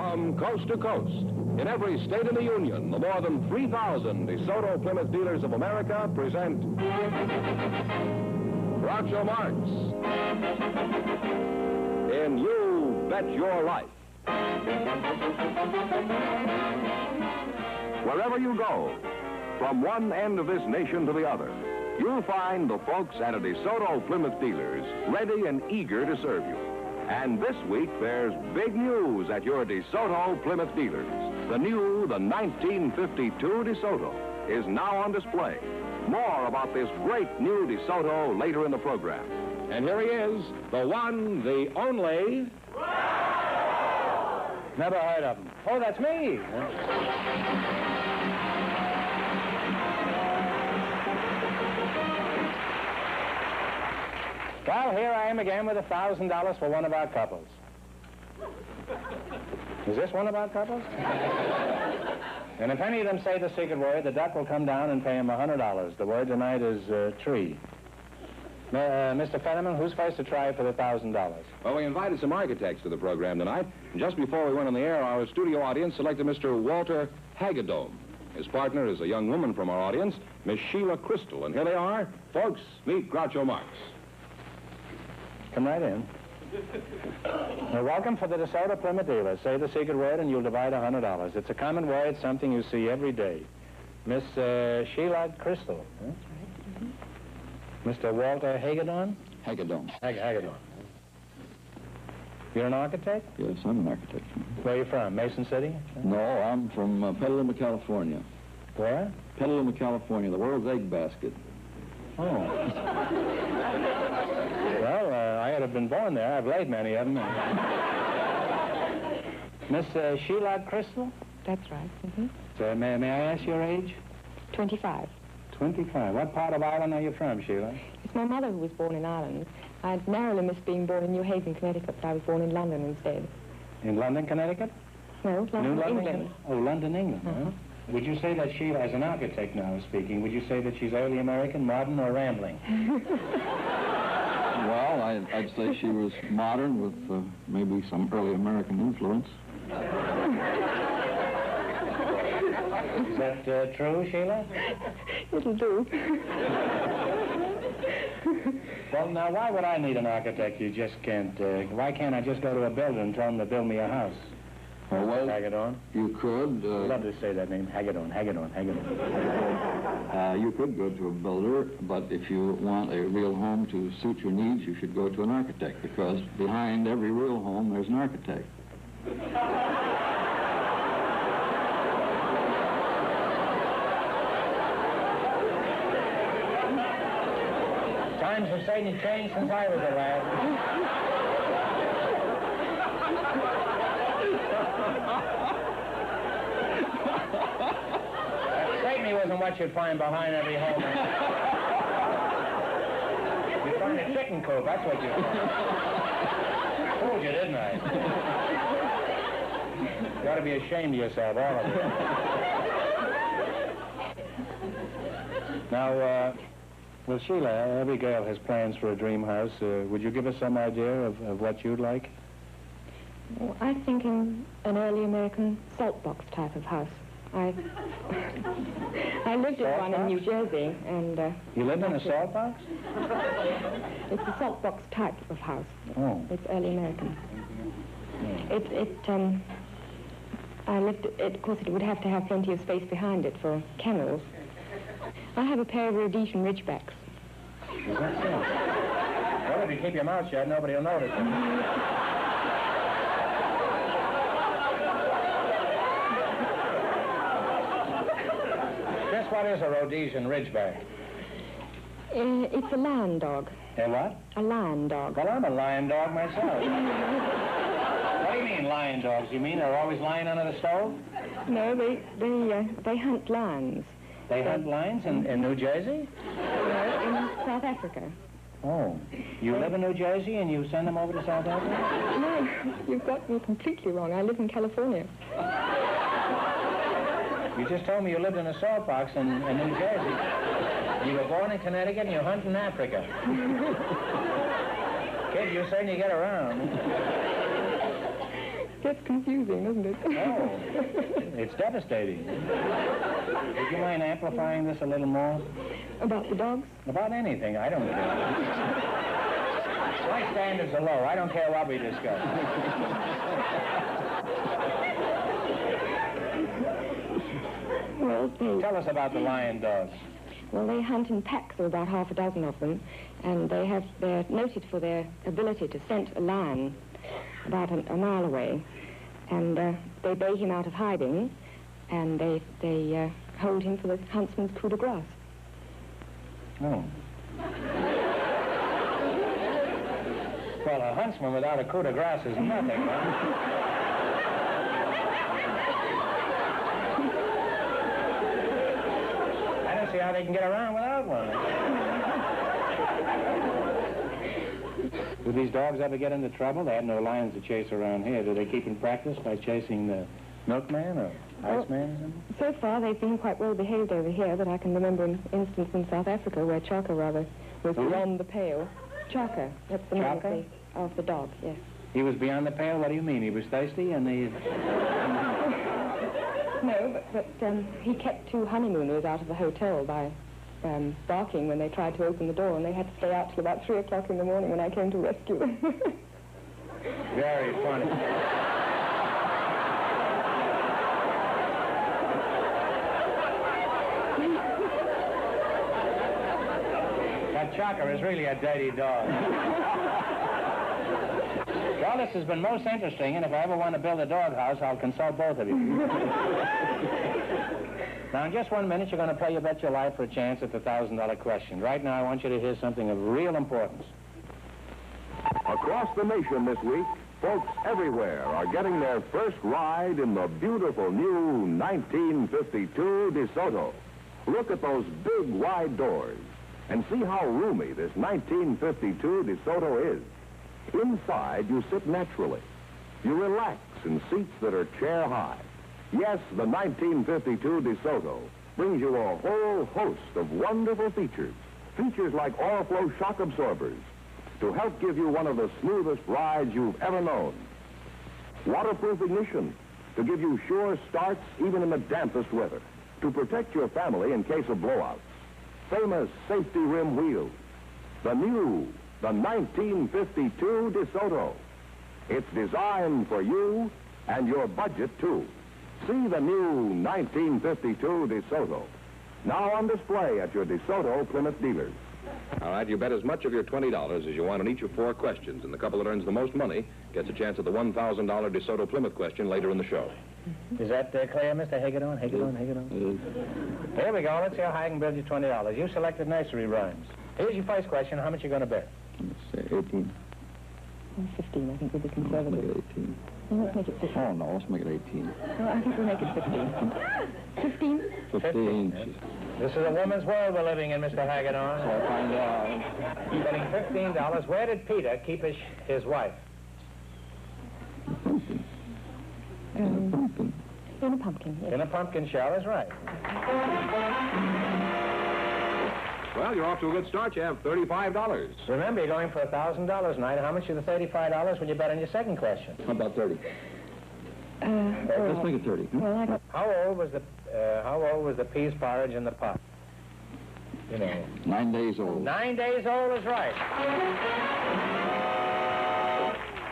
From coast to coast, in every state in the Union, the more than 3,000 DeSoto Plymouth dealers of America present Groucho Marx in You Bet Your Life. Wherever you go, from one end of this nation to the other, you'll find the folks at a DeSoto Plymouth dealers ready and eager to serve you. And this week, there's big news at your DeSoto Plymouth dealers. The 1952 DeSoto is now on display. More about this great new DeSoto later in the program. And here he is, the one, the only... Never heard of him. Oh, that's me. Well, here I am again with $1,000 for one of our couples. Is this one of our couples? And if any of them say the secret word, the duck will come down and pay him $100. The word tonight is tree. Mr. Fetterman, who's first to try for the $1,000? Well, we invited some architects to the program tonight. And just before we went on the air, our studio audience selected Mr. Walter Hagedorn. His partner is a young woman from our audience, Miss Sheila Crystal. And here they are. Folks, meet Groucho Marx. Come right in. Well, welcome for the DeSoto Plymouth dealers. Say the secret word and you'll divide $100. It's a common word, something you see every day. Miss Sheila Crystal. Huh? Mr. Walter Hagedorn? Hagedorn. Hagedorn. You're an architect? Yes, I'm an architect. Where are you from? Mason City? No, I'm from Petaluma, California. Where? Petaluma, California, the world's egg basket. Oh. Well, I had been born there. I've laid many of them. Miss Sheila Crystal? That's right. Mm-hmm. So, may I ask your age? 25. 25. What part of Ireland are you from, Sheila? It's my mother who was born in Ireland. I narrowly missed being born in New Haven, Connecticut, but I was born in London instead. In London, Connecticut? No, London, England. Oh, London, England, huh? Would you say that Sheila, as an architect now speaking, would you say that she's early American, modern, or rambling? Well, I'd say she was modern with maybe some early American influence. Is that true, Sheila? It'll do. Well, now, why would I need an architect? You just can't. Why can't I just go to a builder and tell him to build me a house? Oh, well, Hagedorn? You could. I'd love to say that name. Hagedorn. You could go to a builder, but if you want a real home to suit your needs, you should go to an architect, because behind every real home, there's an architect. Times have certainly changed since I was a lad. That certainly wasn't what you'd find behind every home. You'd find a chicken coop, that's what you fooled you, didn't I? You ought to be ashamed of yourself, all of you. Now, well, Sheila, every girl has plans for a dream house. Would you give us some idea of what you'd like? Well, I'm thinking an early American salt box type of house. I lived in one in New Jersey, and... You lived in a salt box? It's a salt box type of house. Oh. It's early American. I lived... Of course, it would have to have plenty of space behind it for kennels. I have a pair of Rhodesian Ridgebacks. Is that so? Well, if you keep your mouth shut, nobody will notice it. Guess what is a Rhodesian Ridgeback? It's a lion dog. A what? A lion dog. Well, I'm a lion dog myself. What do you mean, lion dogs? You mean they're always lying under the stove? No, they hunt lions. They hunt lions in New Jersey? No, in South Africa. Oh. You live in New Jersey and you send them over to South Africa? No, you've got me completely wrong. I live in California. You just told me you lived in a salt box in New Jersey. You were born in Connecticut and you hunt in Africa. Kid, you're saying you get around. Gets confusing, doesn't it? Oh, it's devastating. Would you mind amplifying this a little more? About the dogs? About anything, I don't care. My standards are low. I don't care what we discuss. Well, Tell us about the lion dogs. Well, they hunt in packs. There are about half a dozen of them, and they're noted for their ability to scent a lion about a mile away, and they bait him out of hiding, and they hold him for the huntsman's coup de grace. Oh. Well, a huntsman without a coup de grace is nothing, huh? I don't see how they can get around without one. Do these dogs ever get into trouble? They have no lions to chase around here. Do they keep in practice by chasing the milkman or iceman or something? So far, they've been quite well behaved over here, but I can remember an instance in South Africa where Chaka, rather, was beyond the pale. Chaka, that's the name of the dog, yes. He was beyond the pale? What do you mean? He was thirsty and he... No, but he kept two honeymooners out of the hotel by barking when they tried to open the door, and they had to stay out till about 3 o'clock in the morning when I came to rescue them. Very funny. That Chaka is really a dirty dog. Well, this has been most interesting, and if I ever want to build a doghouse, I'll consult both of you. Now, in just 1 minute, you're going to play You Bet Your Life for a chance at the $1,000 question. Right now, I want you to hear something of real importance. Across the nation this week, folks everywhere are getting their first ride in the beautiful new 1952 DeSoto. Look at those big, wide doors and see how roomy this 1952 DeSoto is. Inside, you sit naturally. You relax in seats that are chair high. Yes, the 1952 DeSoto brings you a whole host of wonderful features. Features like oil-flow shock absorbers to help give you one of the smoothest rides you've ever known. Waterproof ignition to give you sure starts even in the dampest weather. To protect your family in case of blowouts. Famous safety rim wheels. The 1952 DeSoto. It's designed for you and your budget, too. See the new 1952 DeSoto. Now on display at your DeSoto Plymouth dealers. All right, you bet as much of your $20 as you want on each of 4 questions, and the couple that earns the most money gets a chance at the $1,000 DeSoto Plymouth question later in the show. Is that clear, Mr. Hagedorn? Hagedorn? Here we go. Let's see how high I can build you $20. You selected nursery rhymes. Here's your first question. How much you going to bet? Let's say 18. 15, I think, would be conservative. Let's make it 18. Well, let's make it 15. Oh, no, let's make it 18. No, I think we'll make it 15. 15? 15. This is a woman's world we're living in, Mr. Hagedorn. I'll find out. Betting $15. Where did Peter keep his wife? Pumpkin. In a pumpkin, yes. In a pumpkin shell is right. Well, you're off to a good start. You have $35. Remember, you're going for $1,000 tonight. How much of the $35 will you bet on your second question? How about 30? Let's make it 30. Well, I got... How old was the peas porridge in the pot? You know. 9 days old. 9 days old is right.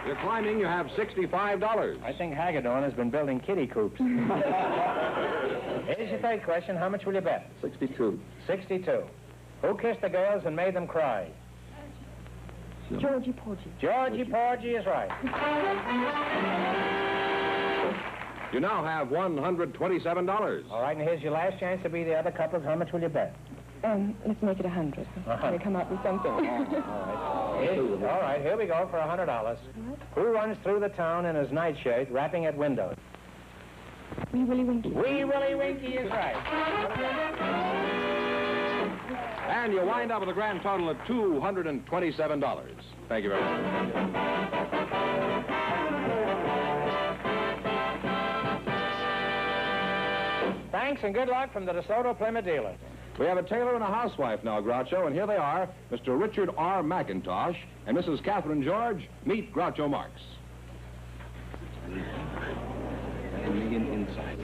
You're climbing. You have $65. I think Hagedorn has been building kiddie coops. Here's your third question. How much will you bet? 62. 62. Who kissed the girls and made them cry? Georgie Porgy. Georgie Porgy is right. You now have $127. All right, and here's your last chance to be the other couples. How much will you bet? Let's make it 100. Can we come up with something? All right, here we go for $100. Who runs through the town in his nightshirt, rapping at windows? Wee Willie Winky. Wee Willie Winky is right. And you wind up with a grand total of $227. Thank you very much. Thanks and good luck from the DeSoto Plymouth dealer. We have a tailor and a housewife now, Groucho, and here they are, Mr. Richard R. McIntosh and Mrs. Catherine George. Meet Groucho Marx. Inside.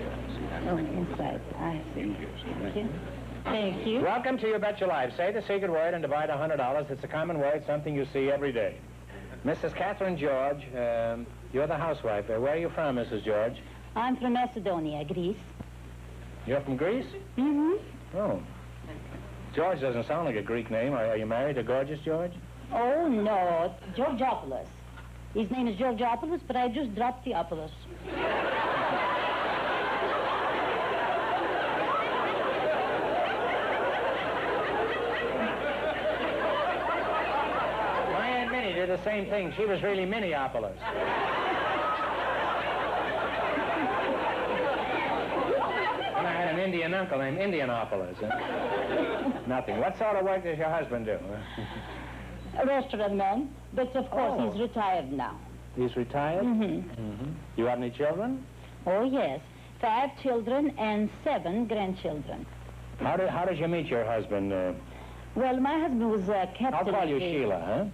Oh, inside. I see. Thank you. Thank you. Welcome to You Bet Your Life. Say the secret word and divide $100. It's a common word, something you see every day. Mrs. Catherine George, you're the housewife. Where are you from, Mrs. George? I'm from Macedonia, Greece. You're from Greece? Mm-hmm. Oh. George doesn't sound like a Greek name. Are you married to Gorgeous George? Oh, no. Georgiopoulos. His name is Georgiopoulos, but I just dropped the Opoulos. My Aunt Minnie did the same thing. She was really Minneapolis. And I had an Indian uncle named Indianapolis. Nothing. What sort of work does your husband do? A restaurant man, but of course Oh. he's retired now. He's retired? Mm-hmm. You have any children? Oh, yes. 5 children and 7 grandchildren. How did you meet your husband? Well, my husband was a captain. I'll call you of the- Sheila,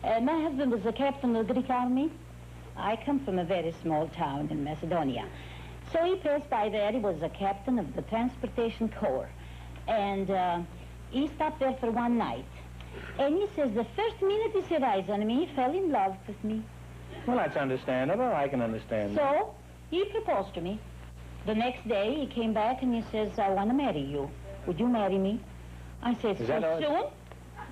huh? My husband was a captain of the Greek army. I come from a very small town in Macedonia. So he passed by there. He was a captain of the Transportation Corps. And he stopped there for one night. And he says the first minute he set eyes on me, he fell in love with me. Well, that's understandable. I can understand that. So he proposed to me. The next day he came back and he says, I want to marry you. Would you marry me? I said, Is so that all- soon?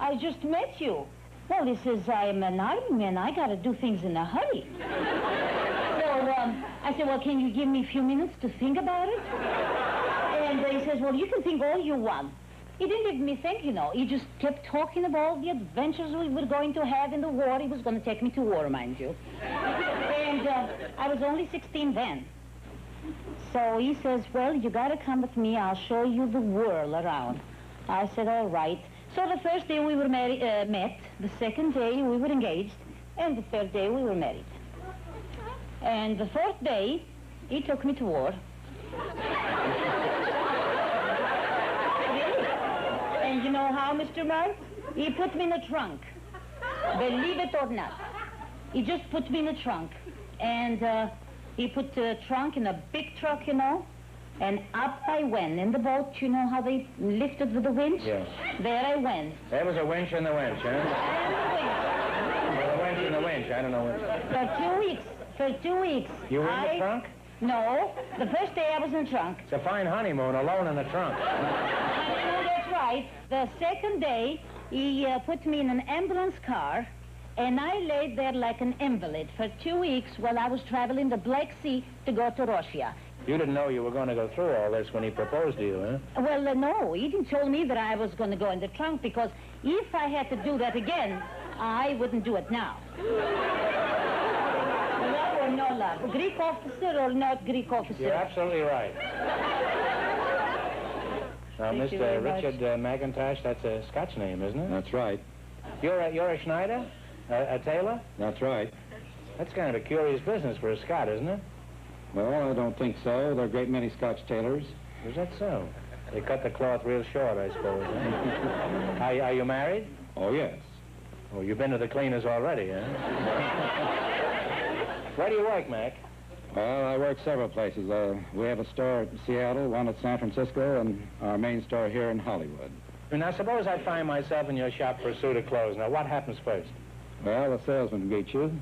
I just met you. Well, he says, I'm an army man. I got to do things in a hurry. So I said, well, can you give me a few minutes to think about it? And he says, well, you can think all you want. He didn't let me think, you know. He just kept talking about all the adventures we were going to have in the war. He was going to take me to war, mind you. And I was only 16 then. So he says, well, you got to come with me. I'll show you the world around. I said, all right. So the first day we were met. The second day we were engaged. And the third day we were married. And the fourth day, he took me to war. And you know how, Mr. Marx? He put me in a trunk. Believe it or not. He just put me in a trunk. And he put the trunk in a big truck, you know. And up I went. In the boat, you know how they lifted with the winch? Yes. There I went. There was a winch in the winch, huh? And the winch. Well, a winch in the winch. I don't know what. For 2 weeks. You were in the trunk? No. The first day I was in the trunk. It's a fine honeymoon, alone in the trunk. No, that's right. The second day, he put me in an ambulance car, and I laid there like an invalid for 2 weeks while I was traveling the Black Sea to go to Russia. You didn't know you were going to go through all this when he proposed to you, huh? Well, no, he didn't tell me that I was going to go in the trunk, because if I had to do that again, I wouldn't do it now. Love or no love? Greek officer or not Greek officer? You're absolutely right. Now, Thank you very Mr. much. Richard McIntosh, that's a Scotch name, isn't it? That's right. You're a Schneider? A tailor? That's right. That's kind of a curious business for a Scot, isn't it? Well, I don't think so. There are a great many Scotch tailors. Is that so? They cut the cloth real short, I suppose. Huh? Are you married? Oh, yes. Oh, you've been to the cleaners already, huh? Where do you work, Mac? Well, I work several places. We have a store in Seattle, one at San Francisco, and our main store here in Hollywood. Now, suppose I find myself in your shop for a suit of clothes. Now, what happens first? Well, the salesman greets you.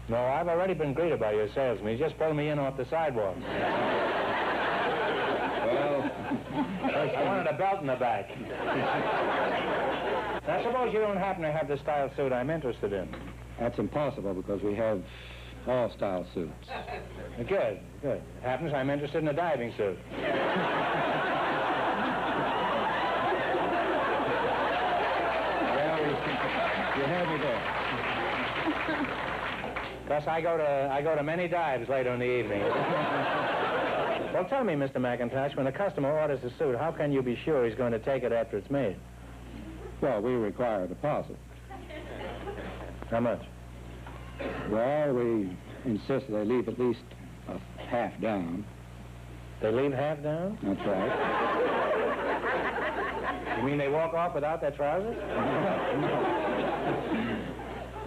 No, I've already been greeted by your salesman. He just pulled me in off the sidewalk. Well, I wanted a belt in the back. Now, suppose you don't happen to have the style suit I'm interested in. that's impossible because we have all style suits. Good, good. It happens I'm interested in a diving suit. Well, you have me there. Because I go to many dives later in the evening. Well, tell me, Mr. McIntosh, when a customer orders a suit, how can you be sure he's going to take it after it's made? Well, we require a deposit. How much? Well, we insist they leave at least a half down. They leave half down? That's right. You mean they walk off without their trousers?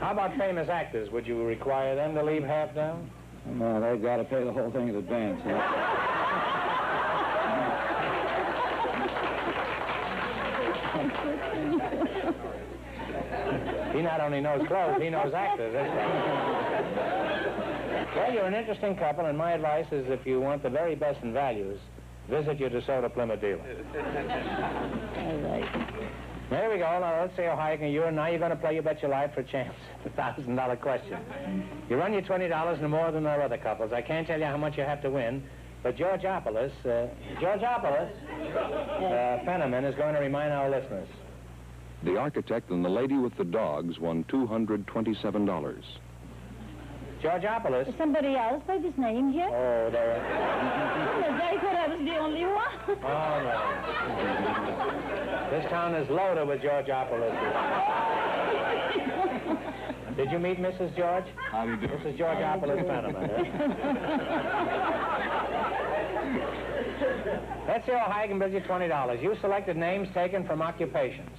How about famous actors? Would you require them to leave half down? No, they've got to pay the whole thing in advance. He not only knows clothes, he knows actors. That's right. Well, you're an interesting couple, and my advice is if you want the very best in values, visit your DeSoto Plymouth dealer. All right. There we go. Now, let's see how high can you are. Now you're going to play You Bet Your Life for a chance. The $1,000 question. You run your $20 no more than our other couples. I can't tell you how much you have to win, but Georgeopolis Fenneman is going to remind our listeners. The architect and the lady with the dogs won $227. Georgeopolis. Is somebody else by this name here? Oh, there. I thought I was the only one. Oh, no. This town is loaded with Georgeopolis. Did you meet Mrs. George? How do you do? This is Georgeopolis Fenneman. Let's see how high I can bid you $20. You selected names taken from occupations.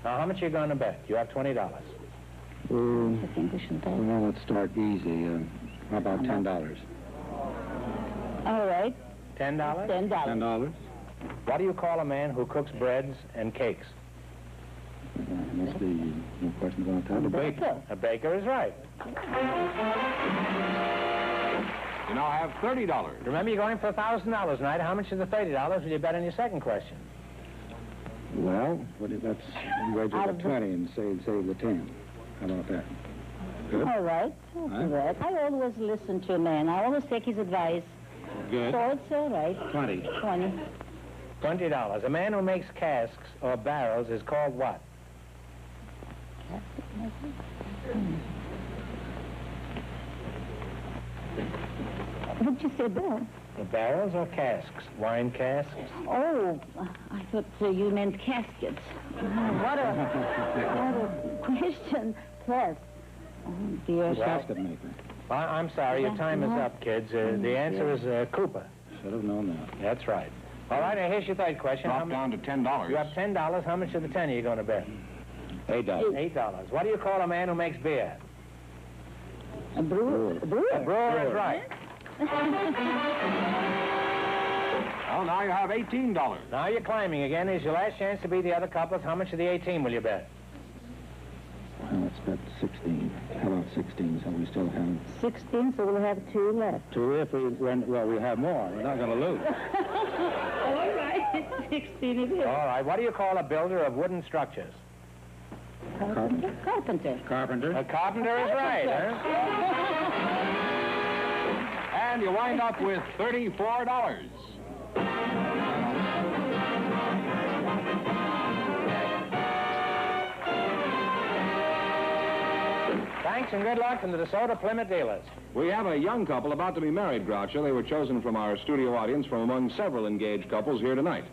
Now, how much are you going to bet? You have $20. I think we should bet. Well, let's start easy. How about $10? All right. $10? $10. $10? What do you call a man who cooks breads and cakes? Must be no questions on that. A baker. A baker is right. You now have $30. Remember, you're going for $1,000 tonight. How much of the $30 will you bet on your second question? Well, let's wager Out the of the- 20 and save the 10. How about that? Good? All right. I'll do that. I always listen to a man. I always take his advice. Good. So it's all right. 20. 20. $20. A man who makes casks or barrels is called what? What'd you say, Bill? Barrels or casks? Wine casks? Oh, I thought you meant caskets. Oh, what a question. Yes. Oh, dear. Casket maker. I'm sorry, your time is up, kids. The answer is Cooper. Should have known that. That's right. All right, now here's your third question. Drop down to $10. You have $10. How much of the 10 are you going to bet? $8. $8. What do you call a man who makes beer? A brewer. A brewer. A brewer is right. Well, now you have $18. Now you're climbing again. Here's your last chance to beat the other couples. How much of the 18 will you bet? Well, let's bet 16. How about 16? So we still have 16, so we'll have 2 left. 2 if we win. Well, we have more. We're not going to lose. All right. 16 it is. All right. What do you call a builder of wooden structures? Carpenter. Carpenter. Carpenter. A carpenter is right, huh? And you wind up with $34. Thanks and good luck from the DeSoto Plymouth dealers. We have a young couple about to be married, Groucho. They were chosen from our studio audience from among several engaged couples here tonight.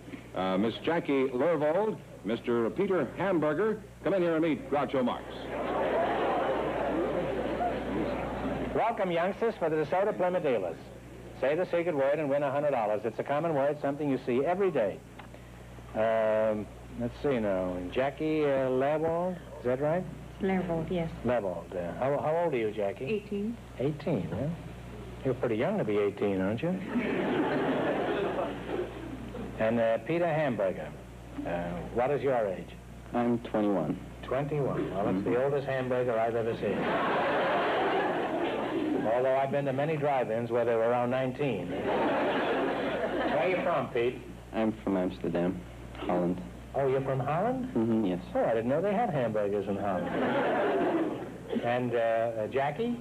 Miss Jackie Lervold, Mr. Peter Hamburger. Come in here and meet Groucho Marx. Welcome, youngsters, for the DeSoto Plymouth dealers. Say the secret word and win $100. It's a common word, something you see every day. Let's see now. Jackie Lervold, is that right? Lervold, yes. Lervold. How old are you, Jackie? 18. 18, huh? You're pretty young to be 18, aren't you? And Peter Hamburger, what is your age? I'm 21. 21. Well, it's the oldest hamburger I've ever seen. Although I've been to many drive-ins where they were around 19. Where are you from, Pete? I'm from Amsterdam, Holland. Oh, you're from Holland? Mm-hmm, yes. Oh, I didn't know they had hamburgers in Holland. And Jackie,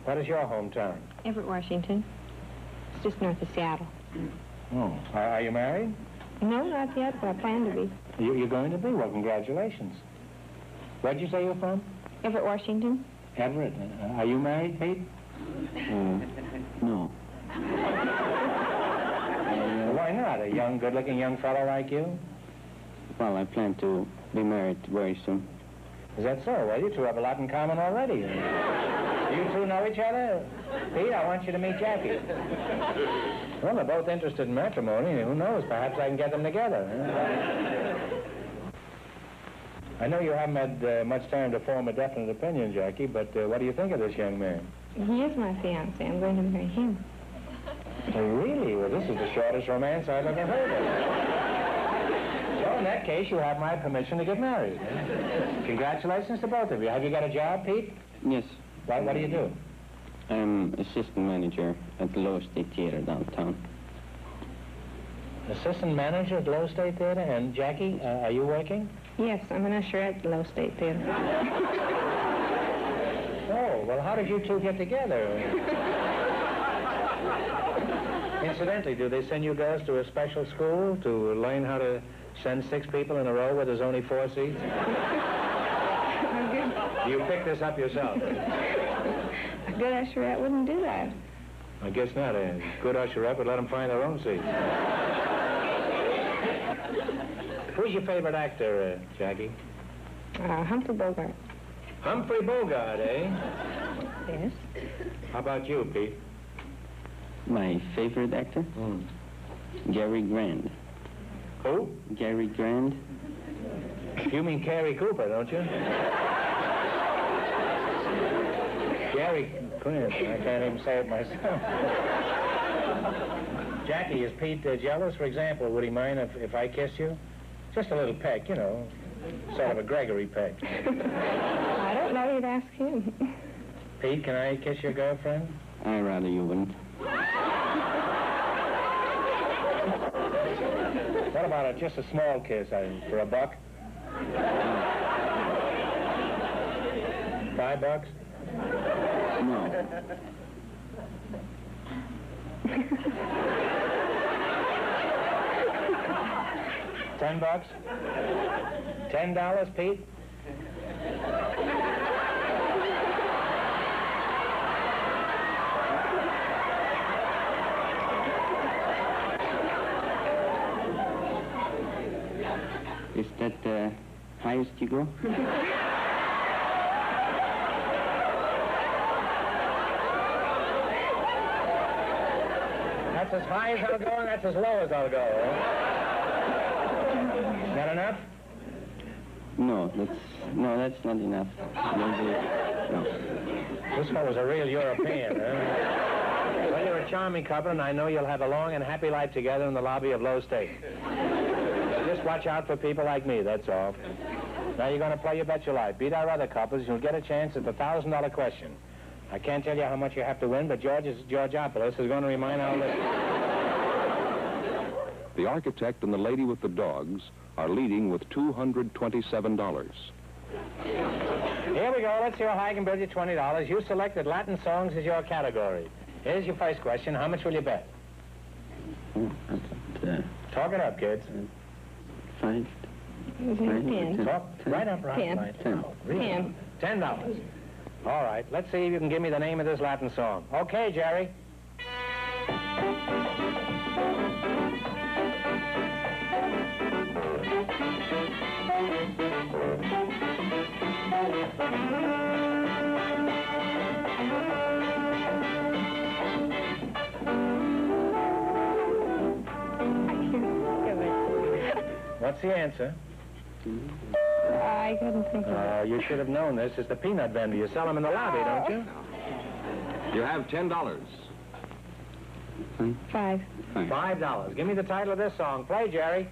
what is your hometown? Everett, Washington. It's just north of Seattle. Oh. Are you married? No, not yet, but I plan to be. You're going to be? Well, congratulations. Where'd you say you're from? Everett, Washington. Everett. Are you married, Pete? No. Why not? A young, good-looking young fellow like you? Well, I plan to be married very soon. Is that so? Well, you two have a lot in common already. You two know each other? Pete, I want you to meet Jackie. Well, they're both interested in matrimony. Who knows? Perhaps I can get them together. I know you haven't had much time to form a definite opinion, Jackie, but what do you think of this young man? He is my fiancé. I'm going to marry him. Oh, really? Well, this is the shortest romance I've ever heard of. So in that case, you have my permission to get married. Congratulations to both of you. Have you got a job, Pete? Yes. What do you do? I'm assistant manager at the Lower State Theater downtown. Assistant manager at Low State Theater. And Jackie, are you working? Yes, I'm an usher at the Low State Theater. Oh, well, how did you two get together? Incidentally, do they send you girls to a special school to learn how to send 6 people in a row where there's only 4 seats? You picked this up yourself. A good usherette wouldn't do that. I guess not. A good usherette would let them find their own seats. Who's your favorite actor, Jackie? Humphrey Bogart. Humphrey Bogart, eh? Yes. How about you, Pete? My favorite actor? Gary Grant. Who? Gary Grant. You mean Cary Cooper, don't you? Gary Grant. I can't even say it myself. Jackie, is Pete jealous? For example, would he mind if I kissed you? Just a little peck, you know. Sort of a Gregory peck. I don't know. You'd ask him. Pete, can I kiss your girlfriend? I'd rather you wouldn't. What about just a small kiss for $1? $5? No. $10? $10, Pete? Is that the highest you go? That's as high as I'll go, and that's as low as I'll go. Is that enough? No, that's not enough. No. This fellow's a real European, huh? Well, you're a charming couple, and I know you'll have a long and happy life together in the lobby of Low State. Just watch out for people like me, that's all. Now you're going to play You Bet Your Life. Beat our other couples, you'll get a chance at the $1,000 question. I can't tell you how much you have to win, but Georgiopoulos is going to remind our listeners. The architect and the lady with the dogs are leading with $227. Here we go. Let's see how I can build you $20. You selected Latin songs as your category. Here's your first question. How much will you bet? Talk it up, kids. 5. $10. Talk right up, right. 10. Right. 10. Really? $10. All right. Let's see if you can give me the name of this Latin song. Okay, Jerry. What's the answer? I couldn't think of it. You should have known this. It's the peanut vendor. You sell them in the lobby, don't you? You have $10. $5. $5. Give me the title of this song. Play, Jerry.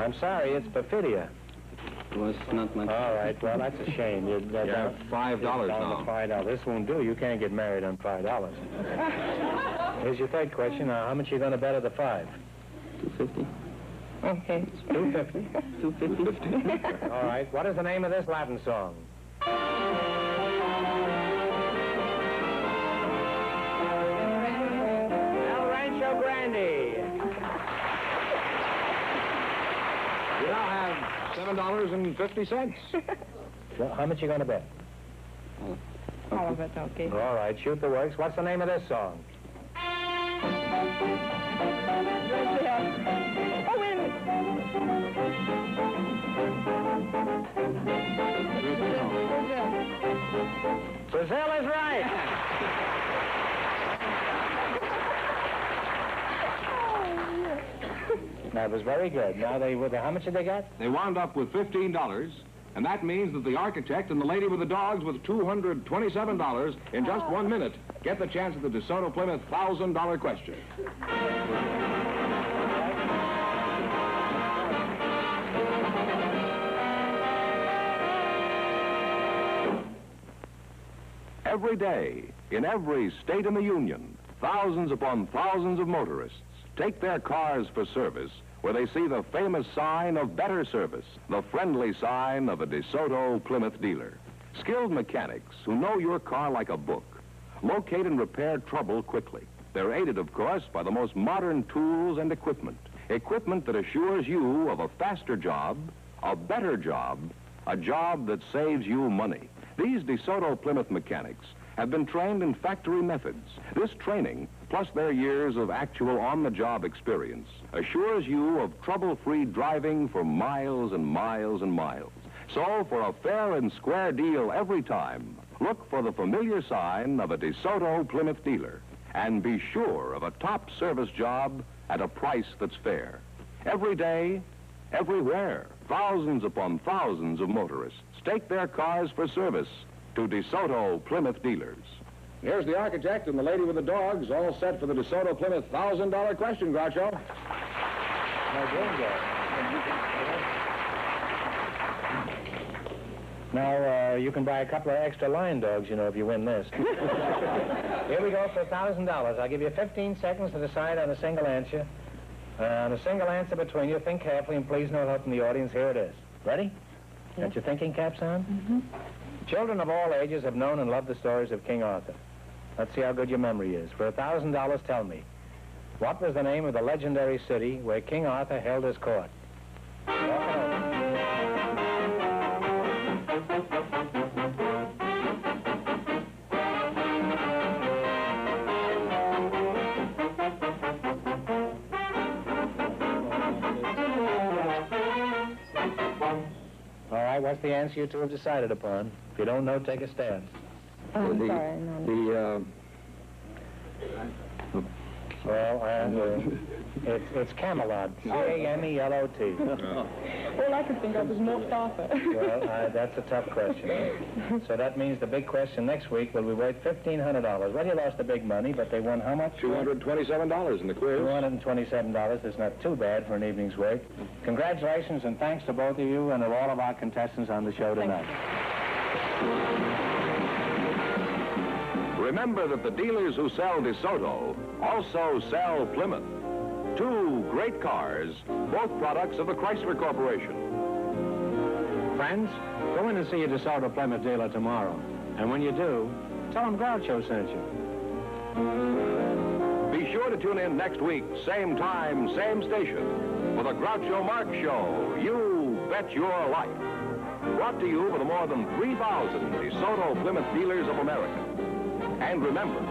I'm sorry, it's Perfidia. It was not much. All right, well, that's a shame. You have $5 now. $5. This won't do. You can't get married on $5. Here's your third question. How much are you going to bet of the 5? $250. Okay. $250. $250. All right. What is the name of this Latin song? El Rancho Grande. You now have $7.50. Well, how much are you going to bet? All of it, okay. All right, shoot the works. What's the name of this song? Oh, wait a minute. Brazil is right. That was very good. Now how much did they get? They wound up with $15, and that means that the architect and the lady with the dogs with $227 in just 1 minute get the chance at the DeSoto Plymouth $1,000 question. Every day, in every state in the Union, thousands upon thousands of motorists take their cars for service where they see the famous sign of better service, the friendly sign of a DeSoto Plymouth dealer. Skilled mechanics who know your car like a book locate and repair trouble quickly. They're aided, of course, by the most modern tools and equipment that assures you of a faster job, a better job, a job that saves you money. These DeSoto Plymouth mechanics have been trained in factory methods. This training, plus their years of actual on-the-job experience, assures you of trouble-free driving for miles and miles and miles. So, for a fair and square deal every time, look for the familiar sign of a DeSoto Plymouth dealer, and be sure of a top service job at a price that's fair. Every day, everywhere, thousands upon thousands of motorists take their cars for service to DeSoto Plymouth dealers. Here's the architect and the lady with the dogs, all set for the DeSoto Plymouth $1,000 question, Groucho. Now, you can buy a couple of extra lion dogs, you know, if you win this. Here we go for $1,000. I'll give you 15 seconds to decide on a single answer. On a single answer between you, think carefully, and please no help from the audience. Here it is. Ready? Yes. Got your thinking caps on? Mm-hmm. Children of all ages have known and loved the stories of King Arthur. Let's see how good your memory is. For $1,000, tell me, what was the name of the legendary city where King Arthur held his court? Walk it over. All right, what's the answer you two have decided upon? If you don't know, take a stand. Oh, I'm sorry. No. It's Camelot. C-A-M-E-L-O-T. All I could think of was North Arthur. Well, that's a tough question. So that means the big question next week will be worth $1,500. Well, you lost the big money, but they won how much? $227 in the quiz. $227. That's not too bad for an evening's work. Congratulations and thanks to both of you and to all of our contestants on the show tonight. Remember that the dealers who sell DeSoto also sell Plymouth. Two great cars, both products of the Chrysler Corporation. Friends, go in and see a DeSoto Plymouth dealer tomorrow. And when you do, tell them Groucho sent you. Be sure to tune in next week, same time, same station, for the Groucho Marx Show. You Bet Your Life. Brought to you by the more than 3,000 DeSoto Plymouth dealers of America. And remember,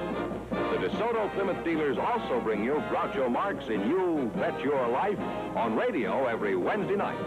the DeSoto Plymouth dealers also bring you Groucho Marx in You Bet Your Life on radio every Wednesday night.